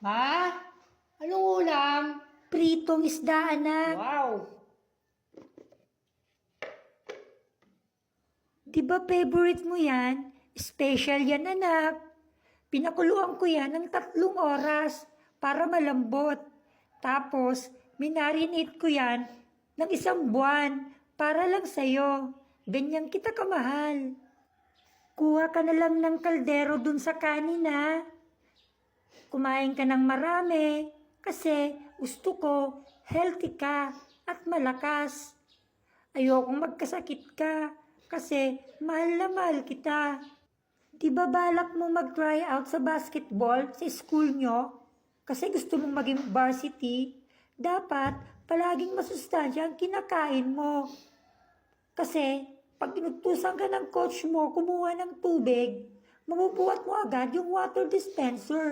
Ma? Anong ulam? Pritong isda, anak. Wow! Di ba favorite mo yan? Special yan, anak. Pinakuluan ko yan ng 3 oras para malambot. Tapos, minarinate ko yan ng 1 buwan para lang sa'yo. Ganyan kita kamahal. Kuha ka na lang ng kaldero dun sa kanin, ha? Kumain ka ng marami kasi gusto ko healthy ka at malakas. Ayokong magkasakit ka kasi mahal na mahal kita. Di ba balak mo mag-try out sa basketball sa school nyo? Kasi gusto mong maging varsity, dapat palaging masustansya ang kinakain mo. Kasi pag inutusan ka ng coach mo kumuha ng tubig, mabubuhat mo agad yung water dispenser.